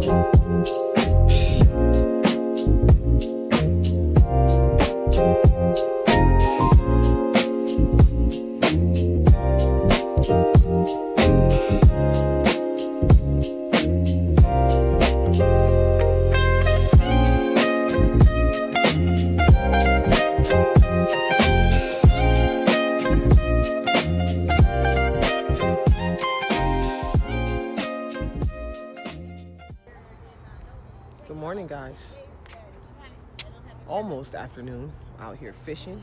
Good morning, guys. Almost afternoon, out here fishing,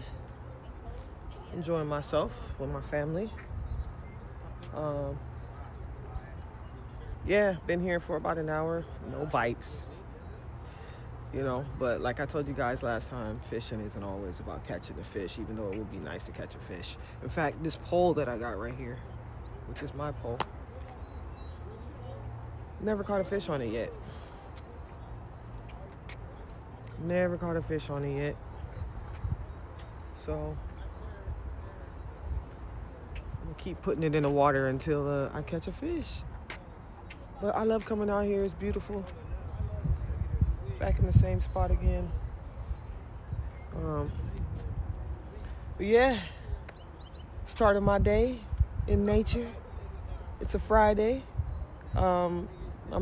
enjoying myself with my family. Yeah, been here for about an hour, no bites, but like I told you guys last time, fishing isn't always about catching a fish, even though it would be nice to catch a fish. In fact, this pole that I got right here, which is my pole, never caught a fish on it yet. Never caught a fish on it yet. So I'm gonna keep putting it in the water until I catch a fish. But I love coming out here. It's beautiful. Back in the same spot again. But yeah, start of my day in nature. It's a Friday. I'm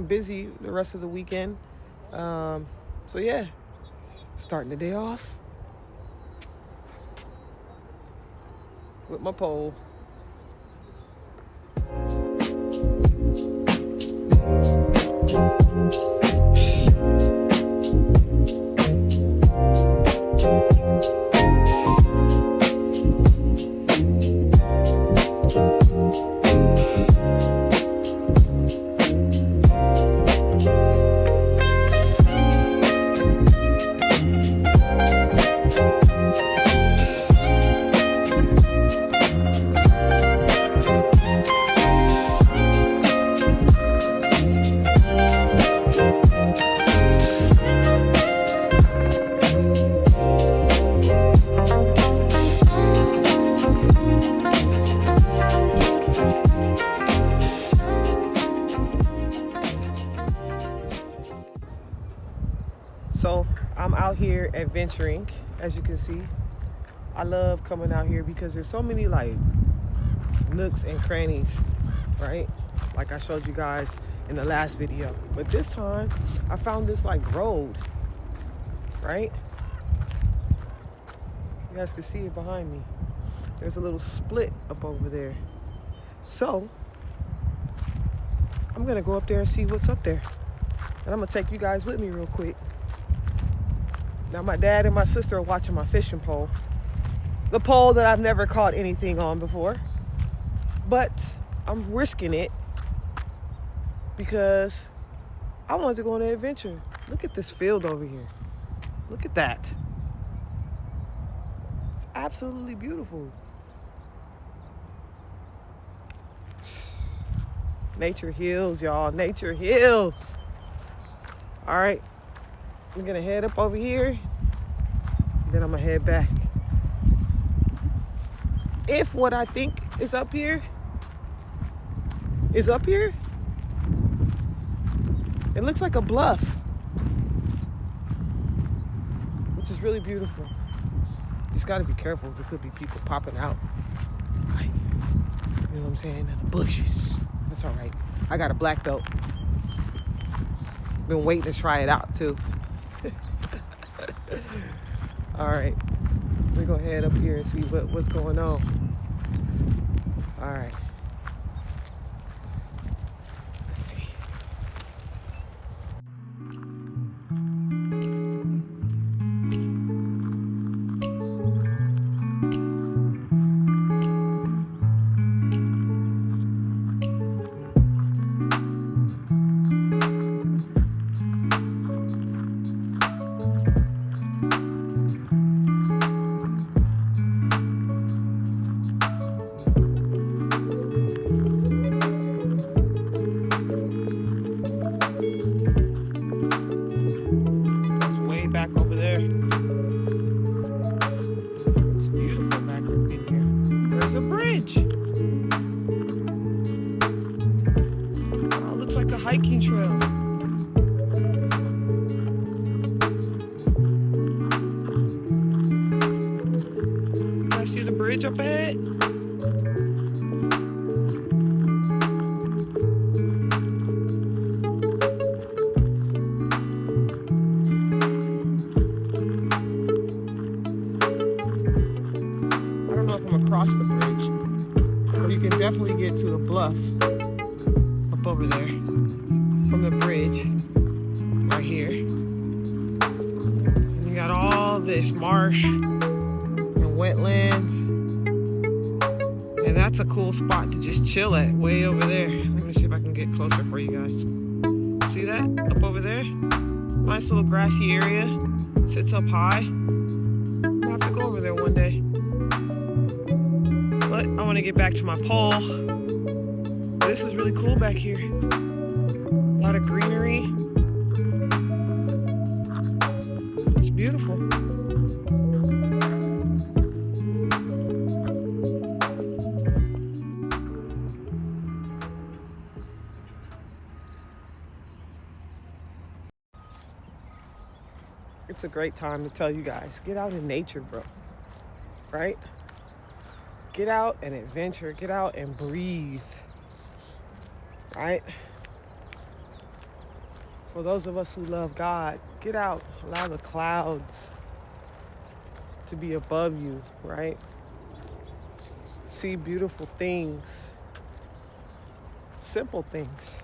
busy the rest of the weekend. So yeah. Starting the day off with my pole. So I'm out here adventuring, as you can see. I love coming out here because there's so many like nooks and crannies, right? Like I showed you guys in the last video. But this time I found this like road, right? You guys can see it behind me. There's a little split up over there. So I'm gonna go up there and see what's up there. And I'm gonna take you guys with me real quick. Now my dad and my sister are watching my fishing pole. The pole that I've never caught anything on before. But I'm risking it because I wanted to go on an adventure. Look at this field over here. Look at that. It's absolutely beautiful. Nature heals, y'all. Nature heals. All right. I'm gonna head up over here, then I'm gonna head back. If what I think is up here, it looks like a bluff, which is really beautiful. Just gotta be careful, there could be people popping out. Like, you know what I'm saying, in the bushes. That's all right. I got a black belt. Been waiting to try it out too. All right, we're gonna head up here and see what's going on. All right, let's see. Hiking trail. bluff up over there from the bridge right here. And you got all this marsh and wetlands. And that's a cool spot to just chill at, way over there. Let me see if I can get closer for you guys. See that up over there? Nice little grassy area. Sits up high. I'll have to go over there one day. But I want to get back to my pole. This is really cool back here. A lot of greenery. It's beautiful. It's a great time to tell you guys, get out in nature, bro. Right? Get out and adventure. Get out and breathe. Right? For those of us who love God, get out. Allow the clouds to be above you, right? See beautiful things. Simple things.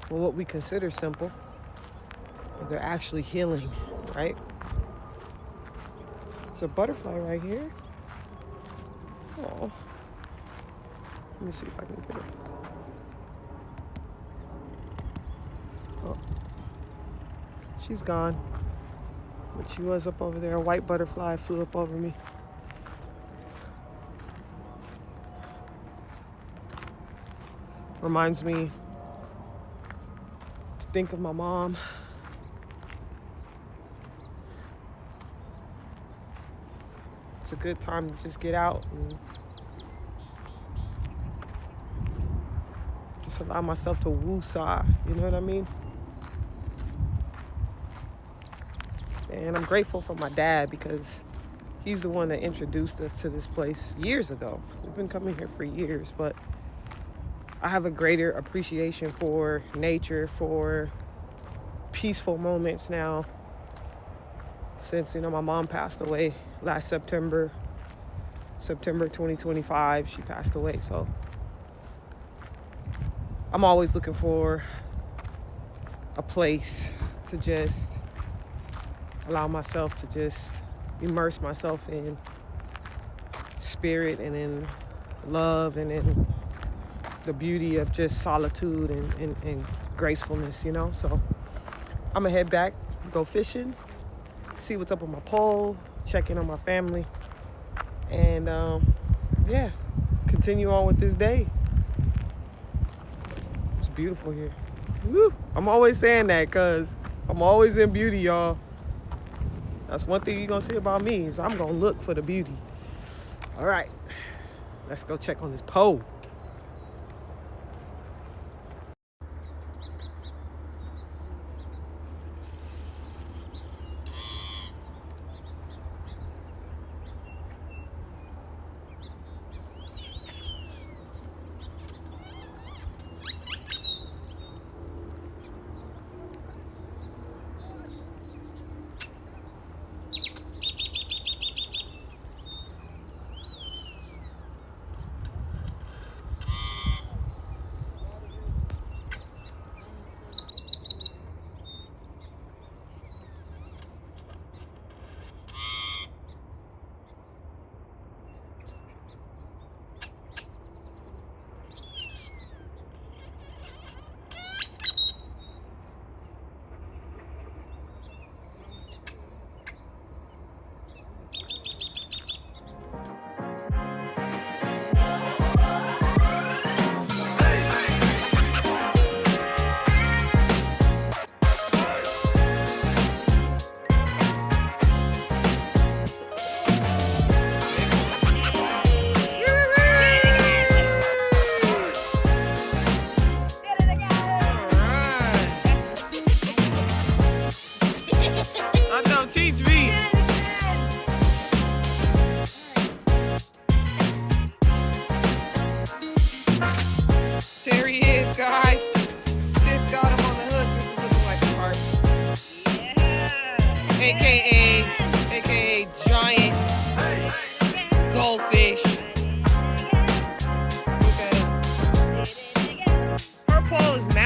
Well, what we consider simple, but they're actually healing, right? There's a butterfly right here. Oh. Let me see if I can get her. Oh. She's gone. But she was up over there. A white butterfly flew up over me. Reminds me to think of my mom. It's a good time to just get out and just allow myself to woo-saw, you know what I mean? And I'm grateful for my dad because he's the one that introduced us to this place years ago. We've been coming here for years, but I have a greater appreciation for nature, for peaceful moments now. Since, my mom passed away last September 2025, she passed away. So I'm always looking for a place to just allow myself to just immerse myself in spirit and in love and in the beauty of just solitude and gracefulness, So I'm gonna head back, go fishing, see what's up with my pole, check in on my family, and continue on with this day. It's beautiful here. Woo! I'm always saying that because I'm always in beauty, y'all. That's one thing you're gonna see about me is I'm gonna look for the beauty. All right, let's go check on this pole.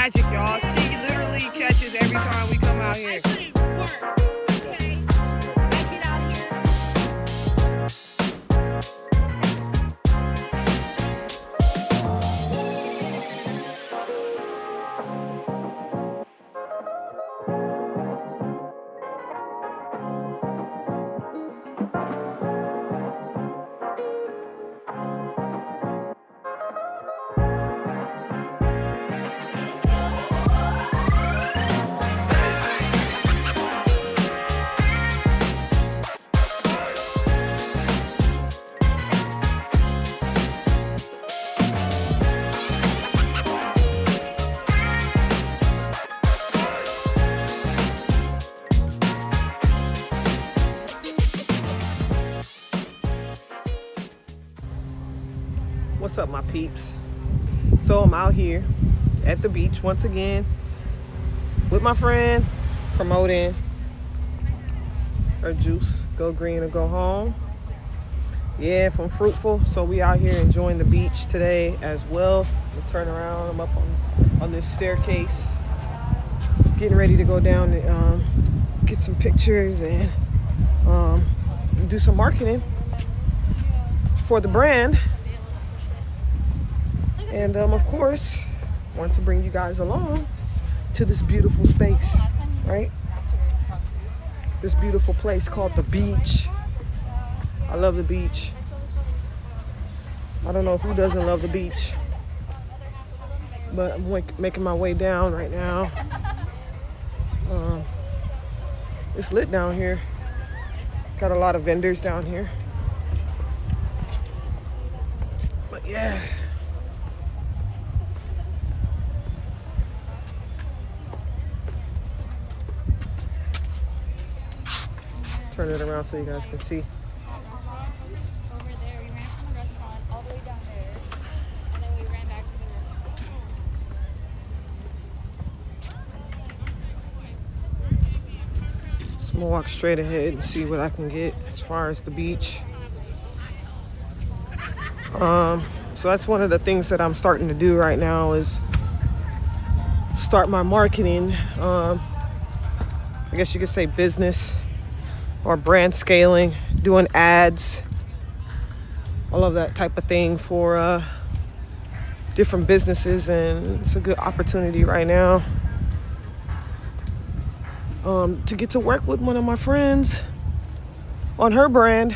magic, y'all. She literally catches every time we come out here. I put in work, okay? I get out here. What's up, my peeps? So I'm out here at the beach once again with my friend promoting her juice, Go Green or Go Home. Yeah, from Fruitful. So we out here enjoying the beach today as well. We'll turn around. I'm up on this staircase, getting ready to go down and get some pictures and do some marketing for the brand. And of course, want to bring you guys along to this beautiful space, right? This beautiful place called the beach. I love the beach. I don't know who doesn't love the beach, but I'm making my way down right now. It's lit down here. Got a lot of vendors down here. But yeah. Turn it around so you guys can see. Over there, we ran from the restaurant all the way down there, and then we ran back to the restaurant. So I'm gonna walk straight ahead and see what I can get as far as the beach. So that's one of the things that I'm starting to do right now is start my marketing. I guess you could say business or brand scaling, doing ads, all of that type of thing for different businesses, and it's a good opportunity right now to get to work with one of my friends on her brand,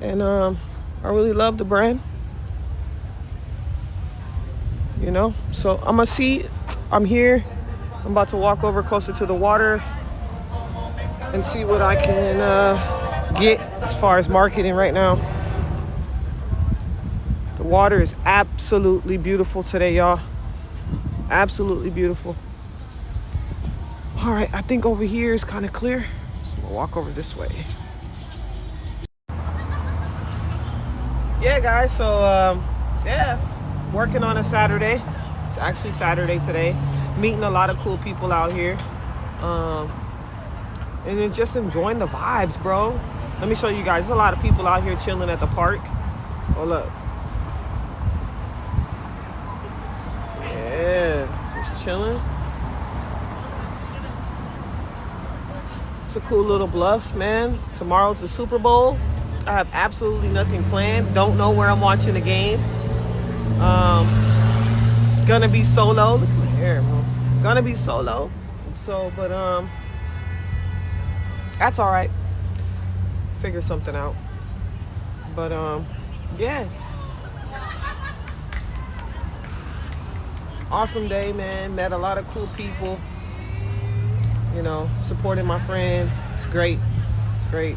and I really love the brand, you know. So I'm here, I'm about to walk over closer to the water and see what I can get as far as marketing right now. The water is absolutely beautiful today, y'all. Absolutely beautiful. All right, I think over here is kind of clear, so I'm gonna walk over this way. Yeah, guys, so yeah, working on a Saturday. It's actually Saturday today. Meeting a lot of cool people out here. And then just enjoying the vibes, bro. Let me show you guys. There's a lot of people out here chilling at the park. Hold up. Yeah, just chilling. It's a cool little bluff, man. Tomorrow's the Super Bowl. I have absolutely nothing planned. Don't know where I'm watching the game. Gonna be solo. Look at my hair, bro. Gonna be solo. So, but that's all right. Figure something out. But yeah. Awesome day, man. Met a lot of cool people. You know, supporting my friend. It's great. It's great.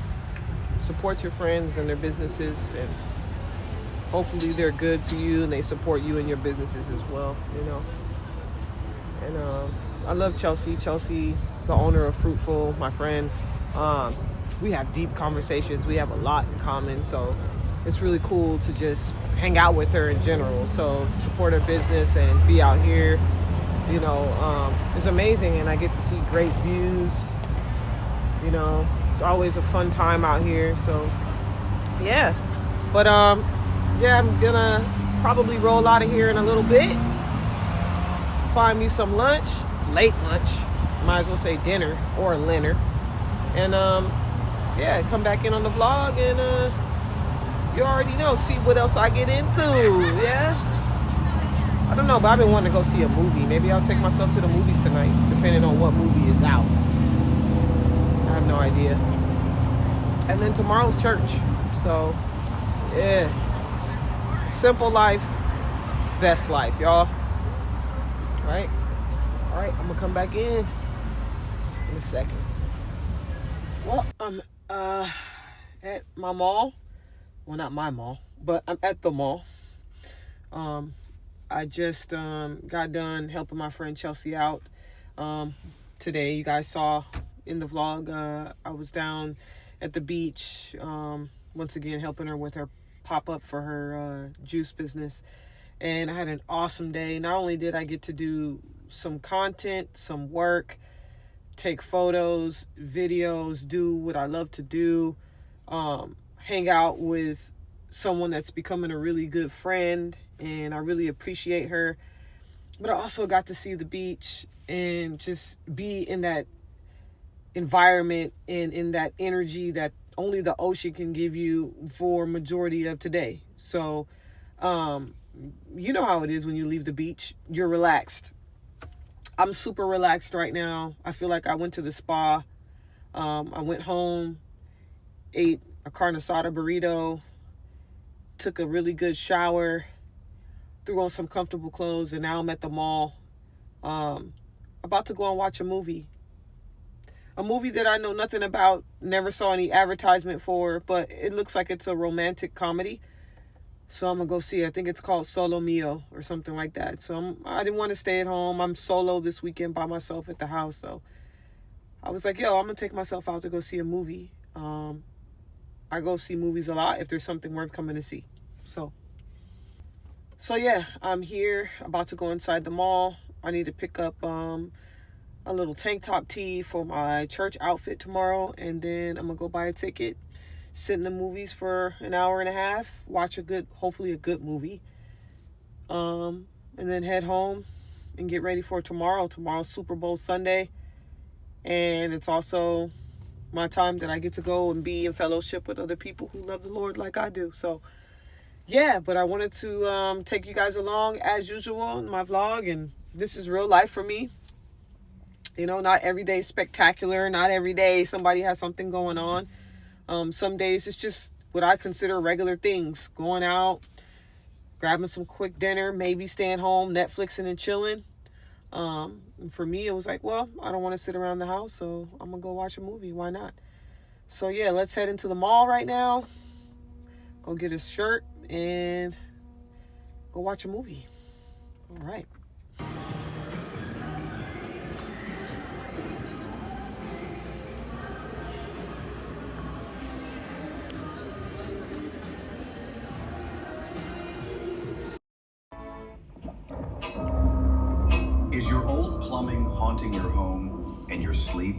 Support your friends and their businesses, and hopefully they're good to you and they support you and your businesses as well, you know. And I love Chelsea. Chelsea, the owner of Fruitful, my friend. We have deep conversations. We have a lot in common, so it's really cool to just hang out with her in general. So to support her business and be out here, you know, is amazing. And I get to see great views. You know, it's always a fun time out here. So yeah, but yeah, I'm gonna probably roll out of here in a little bit. find me some lunch, late lunch, might as well say dinner or dinner, and yeah, come back in on the vlog and you already know, see what else I get into. Yeah, I don't know, but I've been wanting to go see a movie. Maybe I'll take myself to the movies tonight, depending on what movie is out. I have no idea. And then tomorrow's church, so yeah, simple life, best life, y'all. Right? All right, I'm gonna come back in a second. Well, I'm at my mall. Well, not my mall, but I'm at the mall. I just got done helping my friend Chelsea out today. You guys saw in the vlog, I was down at the beach, once again helping her with her pop-up for her juice business. And I had an awesome day. Not only did I get to do some content, some work, take photos, videos, do what I love to do, hang out with someone that's becoming a really good friend, and I really appreciate her. But I also got to see the beach and just be in that environment and in that energy that only the ocean can give you for majority of today. So you know how it is when you leave the beach. You're relaxed. I'm super relaxed right now. I feel like I went to the spa. I went home, ate a carne asada burrito, took a really good shower, threw on some comfortable clothes, and now I'm at the mall, about to go and watch a movie. A movie that I know nothing about, never saw any advertisement for, but it looks like it's a romantic comedy. So I'm going to go see it. I think it's called Solo Mio or something like that. So I didn't want to stay at home. I'm solo this weekend by myself at the house. So I was like, yo, I'm going to take myself out to go see a movie. I go see movies a lot if there's something worth coming to see. So yeah, I'm here, about to go inside the mall. I need to pick up a little tank top tee for my church outfit tomorrow. And then I'm going to go buy a ticket, sit in the movies for an hour and a half, watch hopefully a good movie, and then head home and get ready for tomorrow. Tomorrow's Super Bowl Sunday, and it's also my time that I get to go and be in fellowship with other people who love the Lord like I do. So yeah, but I wanted to take you guys along as usual in my vlog, and this is real life for me. You know, not every day is spectacular. Not every day somebody has something going on. Some days it's just what I consider regular things. Going out, grabbing some quick dinner, maybe staying home, Netflixing and chilling. And for me, it was like, well, I don't want to sit around the house, so I'm going to go watch a movie. Why not? So yeah, let's head into the mall right now. Go get a shirt and go watch a movie. All right. Is your old plumbing haunting your home and your sleep?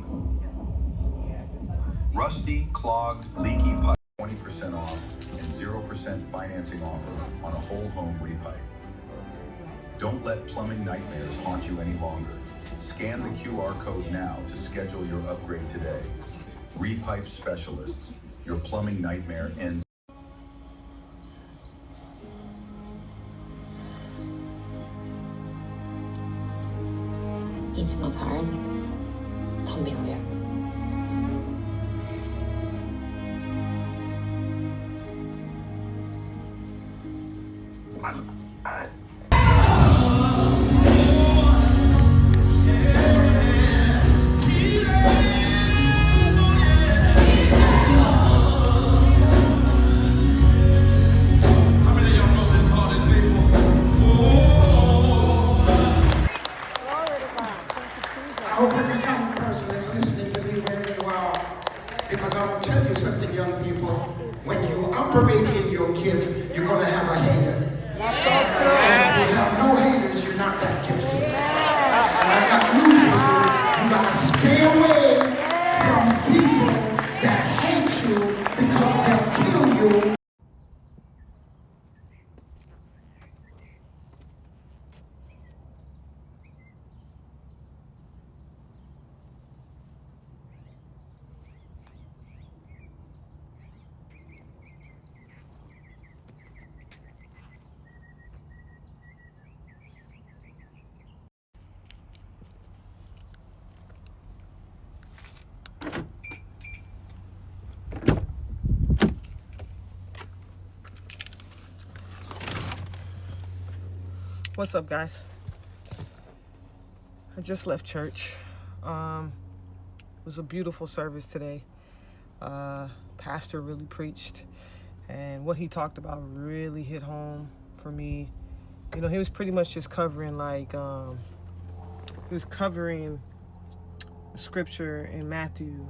Rusty, clogged, leaky pipe. 20% off and 0% financing offer on a whole home repipe. Don't let plumbing nightmares haunt you any longer. Scan the QR code now to schedule your upgrade today. Repipe Specialists, your plumbing nightmare ends. 잊지 마, 가을. 덤벼오려. I hope every young person is listening to What's up, guys? I just left church. It was a beautiful service today. Pastor really preached, and what he talked about really hit home for me. You know, he was pretty much just covering he was covering scripture in Matthew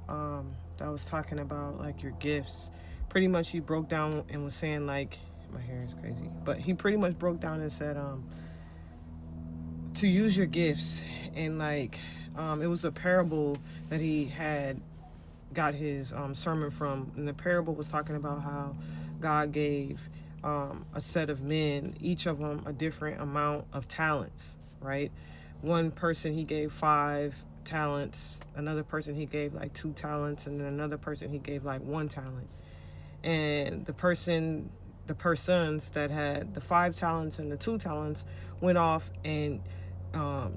that was talking about like your gifts. Pretty much he broke down and was saying like, my hair is crazy, but he pretty much broke down and said to use your gifts. And like it was a parable that he had got his sermon from, and the parable was talking about how God gave a set of men, each of them a different amount of talents, right? One person he gave 5 talents, another person he gave like 2 talents, and then another person he gave like 1 talent. And the persons that had the 5 talents and the 2 talents went off and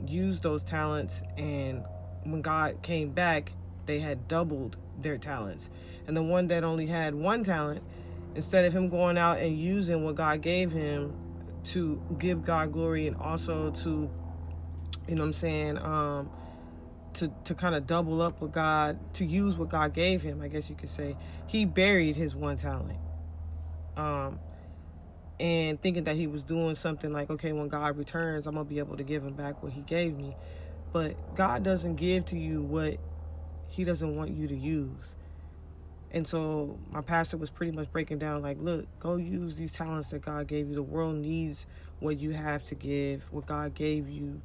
used those talents, and when God came back, they had doubled their talents. And the one that only had 1 talent, instead of him going out and using what God gave him to give God glory, and also to, you know what I'm saying, to kind of double up what God, to use what God gave him, I guess you could say, he buried his 1 talent. And thinking that he was doing something like, okay, when God returns, I'm going to be able to give him back what he gave me. But God doesn't give to you what he doesn't want you to use. And so my pastor was pretty much breaking down like, look, go use these talents that God gave you. The world needs what you have to give, what God gave you,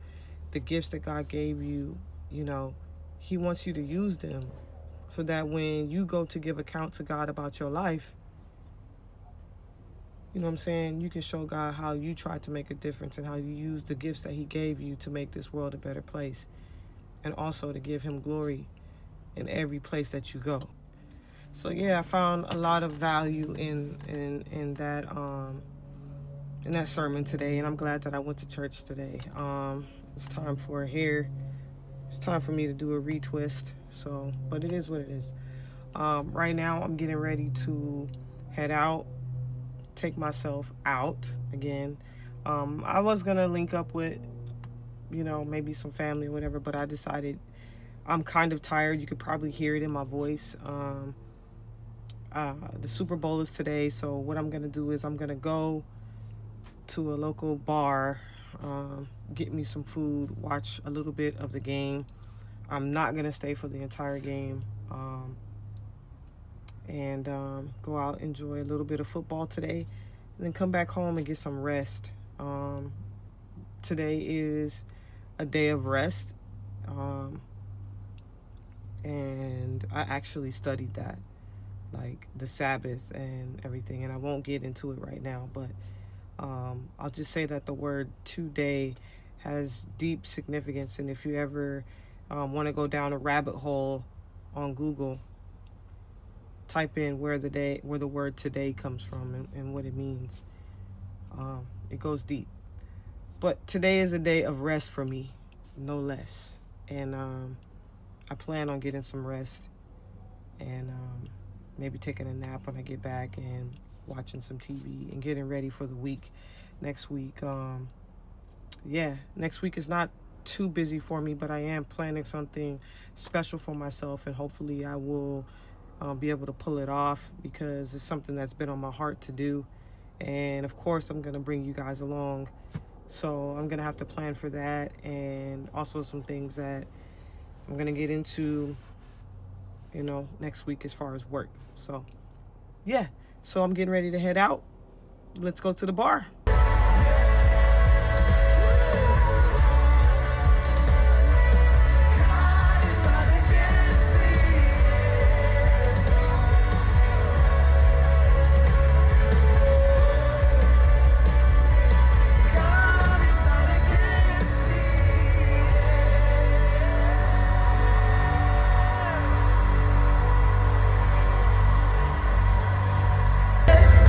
the gifts that God gave you. You know, he wants you to use them so that when you go to give account to God about your life, you know what I'm saying, you can show God how you tried to make a difference and how you use the gifts that he gave you to make this world a better place, and also to give him glory in every place that you go. So yeah, I found a lot of value in that sermon today, and I'm glad that I went to church today. It's time for it's time for me to do a retwist. So, but it is what it is. Right now, I'm getting ready to head out, take myself out again. I was gonna link up with, you know, maybe some family or whatever, but I decided I'm kind of tired. You could probably hear it in my voice. The Super Bowl is today, so what I'm gonna do is I'm gonna go to a local bar, get me some food, watch a little bit of the game. I'm not gonna stay for the entire game, and go out, enjoy a little bit of football today, and then come back home and get some rest. Today is a day of rest, and I actually studied that, like the Sabbath and everything, and I won't get into it right now, but I'll just say that the word today has deep significance, and if you ever want to go down a rabbit hole on Google, type in where the word today comes from and what it means. It goes deep. But today is a day of rest for me, no less, and I plan on getting some rest, and maybe taking a nap when I get back, and watching some TV and getting ready for the week. Next week, next week is not too busy for me, but I am planning something special for myself, and hopefully I will be able to pull it off, because it's something that's been on my heart to do. And of course, I'm going to bring you guys along. So I'm going to have to plan for that, and also some things that I'm going to get into, you know, next week as far as work. So, yeah. So I'm getting ready to head out. Let's go to the bar.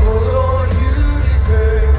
Oh Lord, you deserve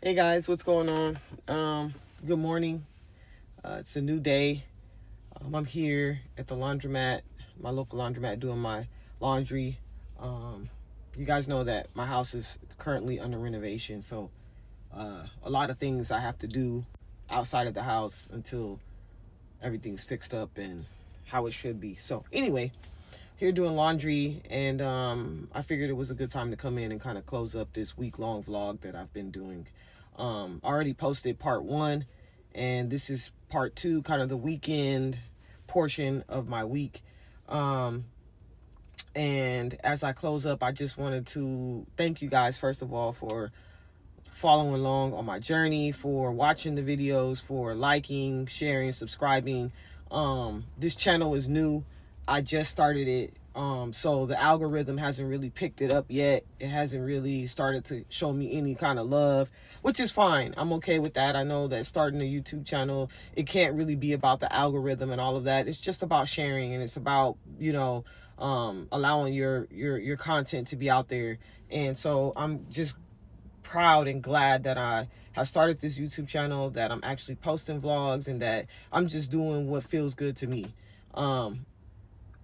Hey guys, what's going on? Good morning. It's a new day. I'm here at the laundromat, my local laundromat, doing my laundry. You guys know that my house is currently under renovation, so a lot of things I have to do outside of the house until everything's fixed up and how it should be. So anyway, here doing laundry, and I figured it was a good time to come in and kind of close up this week-long vlog that I've been doing. I already posted part 1, and this is part 2, kind of the weekend portion of my week. And as I close up, I just wanted to thank you guys, first of all, for following along on my journey, for watching the videos, for liking, sharing, subscribing. This channel is new. I just started it, so the algorithm hasn't really picked it up yet. It hasn't really started to show me any kind of love, which is fine. I'm okay with that. I know that starting a YouTube channel, it can't really be about the algorithm and all of that. It's just about sharing, and it's about, you know, allowing your content to be out there. And so I'm just proud and glad that I have started this YouTube channel, that I'm actually posting vlogs, and that I'm just doing what feels good to me.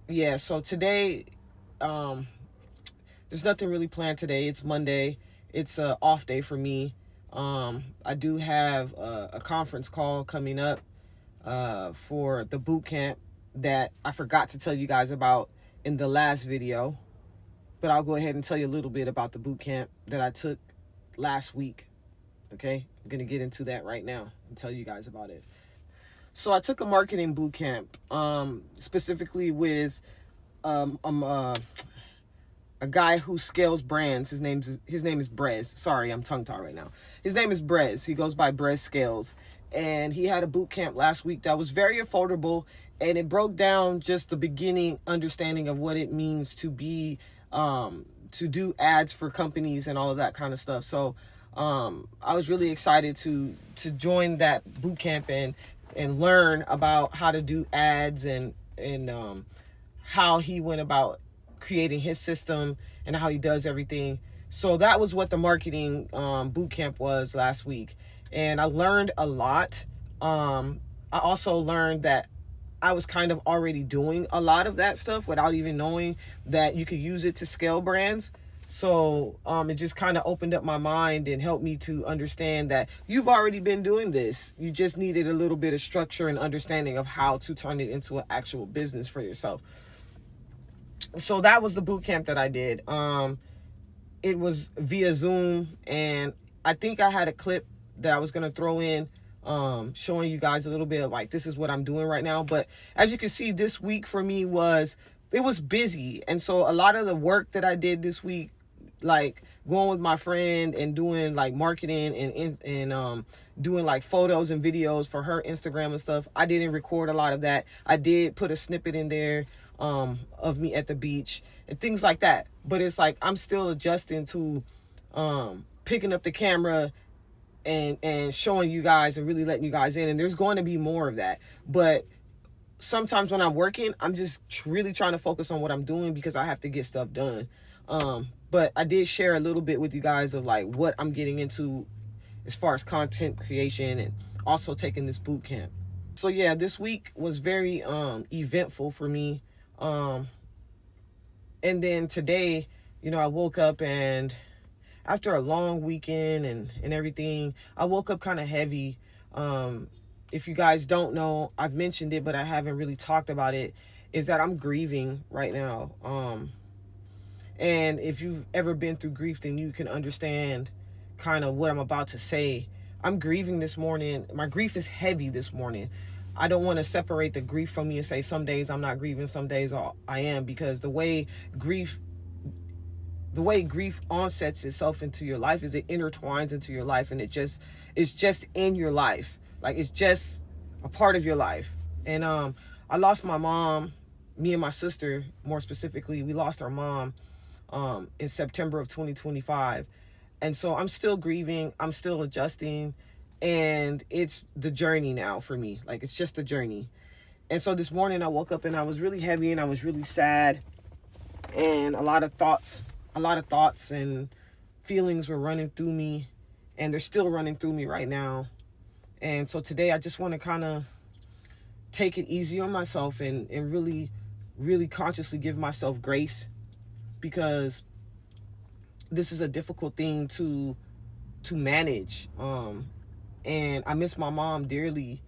Yeah, so today, there's nothing really planned today. It's Monday. It's a off day for me. I do have a conference call coming up for the boot camp that I forgot to tell you guys about in the last video, but I'll go ahead and tell you a little bit about the boot camp that I took last week. Okay, I'm gonna get into that right now and tell you guys about it. So I took a marketing boot camp, specifically with a guy who scales brands. His name is Brez. Sorry, I'm tongue tied right now. His name is Brez. He goes by Brez Scales, and he had a boot camp last week that was very affordable, and it broke down just the beginning understanding of what it means to be to do ads for companies and all of that kind of stuff. So I was really excited to join that boot camp and learn about how to do ads and how he went about creating his system and how he does everything. So that was what the marketing boot camp was last week, and I learned a lot. I also learned that I was kind of already doing a lot of that stuff without even knowing that you could use it to scale brands. So it just kind of opened up my mind and helped me to understand that you've already been doing this. You just needed a little bit of structure and understanding of how to turn it into an actual business for yourself. So that was the boot camp that I did. It was via Zoom, and I think I had a clip that I was going to throw in showing you guys a little bit of like, this is what I'm doing right now. But as you can see, this week for me was busy. And so a lot of the work that I did this week, like going with my friend and doing like marketing and doing like photos and videos for her Instagram and stuff, I didn't record a lot of that. I did put a snippet in there of me at the beach and things like that. But it's like I'm still adjusting to picking up the camera and showing you guys and really letting you guys in. And there's going to be more of that. But sometimes when I'm working, I'm just really trying to focus on what I'm doing because I have to get stuff done. But I did share a little bit with you guys of like what I'm getting into as far as content creation and also taking this boot camp. So yeah, this week was very eventful for me. And then today, you know, I woke up, and after a long weekend and everything, I woke up kind of heavy. If you guys don't know, I've mentioned it, but I haven't really talked about it, is that I'm grieving right now. And if you've ever been through grief, then you can understand kind of what I'm about to say. I'm grieving this morning. My grief is heavy this morning. I don't want to separate the grief from me and say some days I'm not grieving, some days I am, because the way grief onsets itself into your life is it intertwines into your life, and it's just in your life. Like, it's just a part of your life. And I lost my mom. Me and my sister, more specifically, we lost our mom in September of 2025. And so I'm still grieving. I'm still adjusting. And it's the journey now for me. Like, it's just a journey. And so this morning I woke up and I was really heavy and I was really sad. And a lot of thoughts and feelings were running through me. and they're still running through me right now. And so today I just want to kind of take it easy on myself and really consciously give myself grace, because this is a difficult thing to manage. And I miss my mom dearly,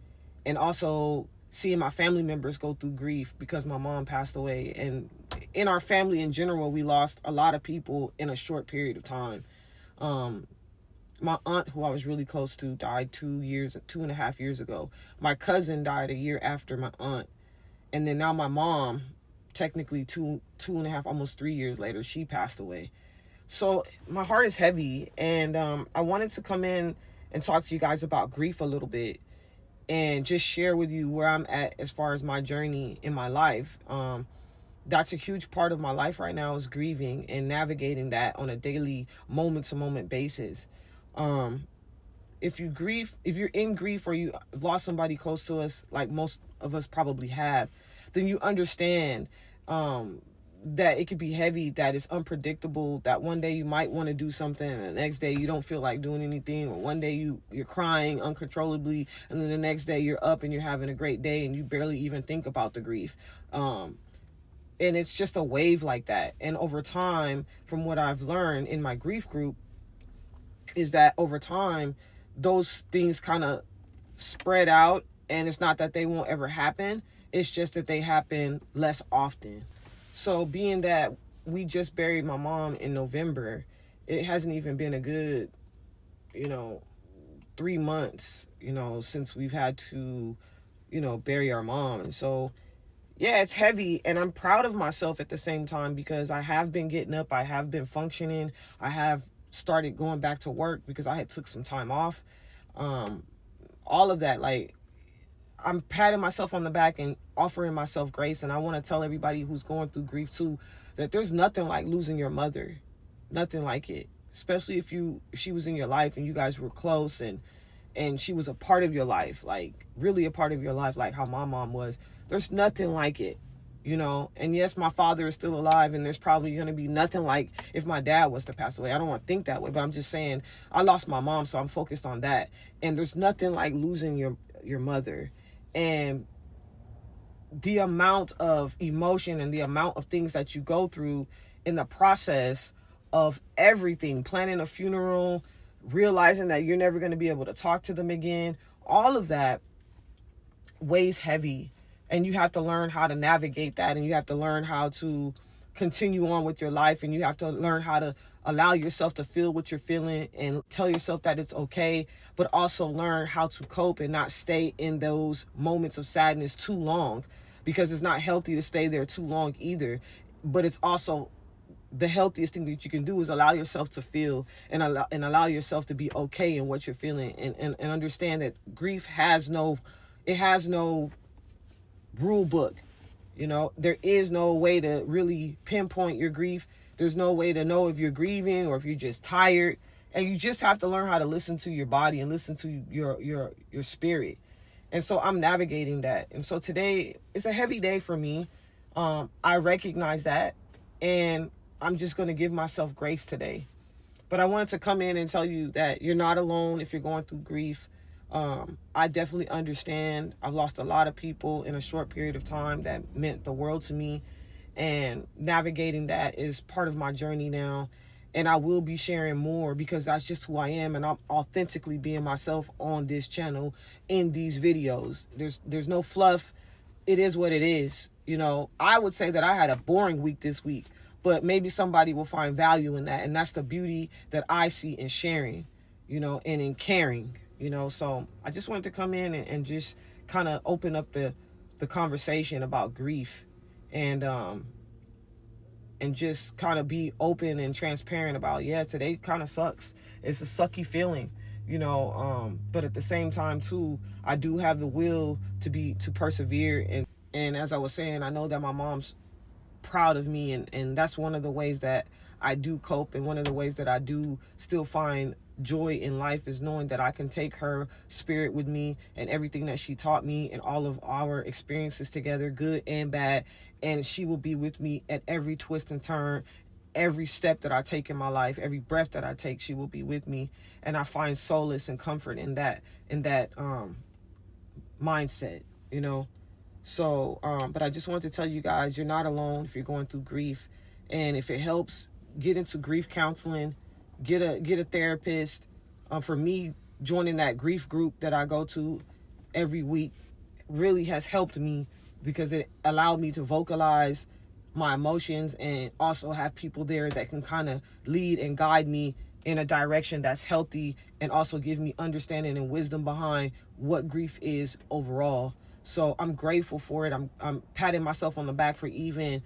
and also seeing my family members go through grief because my mom passed away. And in our family in general, we lost a lot of people in a short period of time. My aunt, who I was really close to, died 2.5 years ago. My cousin died a year after my aunt. And then now my mom, technically two and a half, almost 3 years later, she passed away. So my heart is heavy, and I wanted to come in and talk to you guys about grief a little bit, and just share with you where I'm at as far as my journey in my life. That's a huge part of my life right now, is grieving and navigating that on a daily, moment to moment basis. If you're in grief, or you lost somebody close to us, like most of us probably have, then you understand that it could be heavy, that it's unpredictable, that one day you might want to do something and the next day you don't feel like doing anything, or one day you're crying uncontrollably, and then the next day you're up and you're having a great day and you barely even think about the grief. And it's just a wave like that. And over time, from what I've learned in my grief group, is that over time those things kind of spread out, and it's not that they won't ever happen, it's just that they happen less often. So being that we just buried my mom in November, it hasn't even been a good 3 months since we've had to bury our mom. And so yeah, it's heavy, and I'm proud of myself at the same time, because I have been getting up, I have been functioning, I have started going back to work because I had took some time off. All of that, like, I'm patting myself on the back and offering myself grace. And I want to tell everybody who's going through grief too, that there's nothing like losing your mother. Nothing like it. Especially if she was in your life and you guys were close, and she was a part of your life, like really a part of your life, like how my mom was. There's nothing like it. And yes, my father is still alive, and there's probably going to be nothing like if my dad was to pass away. I don't want to think that way, but I'm just saying I lost my mom, so I'm focused on that. And there's nothing like losing your mother. And the amount of emotion and the amount of things that you go through in the process of everything, planning a funeral, realizing that you're never going to be able to talk to them again, all of that weighs heavy. And you have to learn how to navigate that, and you have to learn how to continue on with your life, and you have to learn how to allow yourself to feel what you're feeling and tell yourself that it's okay, but also learn how to cope and not stay in those moments of sadness too long, because it's not healthy to stay there too long either. But it's also the healthiest thing that you can do is allow yourself to feel, and allow yourself to be okay in what you're feeling, and understand that grief has no rule book. There is no way to really pinpoint your grief. There's no way to know if you're grieving or if you're just tired. And you just have to learn how to listen to your body and listen to your spirit. And so I'm navigating that. And so today is a heavy day for me. I recognize that, and I'm just going to give myself grace today. But I wanted to come in and tell you that you're not alone if you're going through grief. I definitely understand. I've lost a lot of people in a short period of time that meant the world to me, and navigating that is part of my journey now. And I will be sharing more, because that's just who I am, and I'm authentically being myself on this channel in these videos. There's no fluff. It is what it is. I would say that I had a boring week this week, but maybe somebody will find value in that, and that's the beauty that I see in sharing, and in caring. So I just wanted to come in and just kind of open up the conversation about grief, and just kind of be open and transparent about, yeah, today kind of sucks. It's a sucky feeling, but at the same time too, I do have the will to persevere. And as I was saying, I know that my mom's proud of me, and that's one of the ways that I do cope, and one of the ways that I do still find joy in life is knowing that I can take her spirit with me and everything that she taught me and all of our experiences together, good and bad, and she will be with me at every twist and turn, every step that I take in my life, every breath that I take, she will be with me. And I find solace and comfort in that mindset, you know. So, but I just wanted to tell you guys, you're not alone if you're going through grief. And if it helps, get into grief counseling, get a therapist. For me, joining that grief group that I go to every week really has helped me, because it allowed me to vocalize my emotions and also have people there that can kind of lead and guide me in a direction that's healthy, and also give me understanding and wisdom behind what grief is overall. So I'm grateful for it. I'm patting myself on the back for even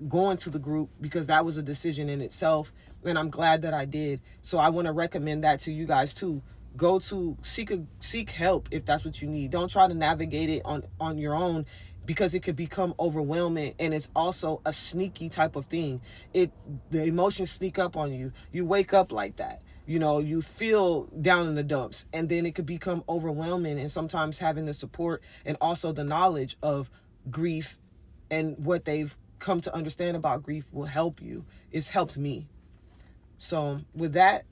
going to the group, because that was a decision in itself, and I'm glad that I did. So I want to recommend that to you guys too. Go to seek help if that's what you need. Don't try to navigate it on your own, because it could become overwhelming, and it's also a sneaky type of thing. The emotions sneak up on you. You wake up like that. You know, you feel down in the dumps, and then it could become overwhelming. And sometimes having the support and also the knowledge of grief and what they've come to understand about grief will help you. It's helped me. So with that,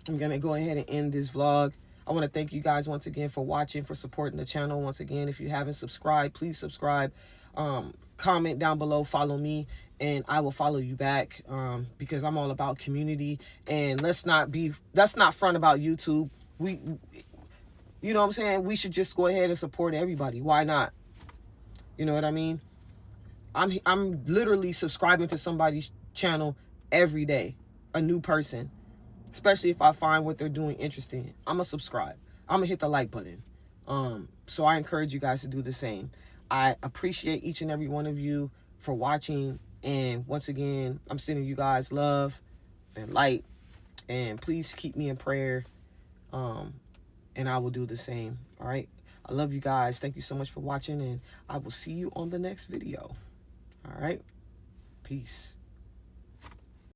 I'm going to go ahead and end this vlog. I want to thank you guys once again for watching, for supporting the channel. Once again, if you haven't subscribed, please subscribe. Comment down below, follow me, and I will follow you back, because I'm all about community. And let's not front about YouTube. You know what I'm saying? We should just go ahead and support everybody. Why not? You know what I mean? I'm literally subscribing to somebody's channel every day, a new person. Especially if I find what they're doing interesting, I'm gonna subscribe. I'm gonna hit the like button. So I encourage you guys to do the same. I appreciate each and every one of you for watching. And once again, I'm sending you guys love and light. And please keep me in prayer. And I will do the same. All right. I love you guys. Thank you so much for watching. And I will see you on the next video. All right. Peace.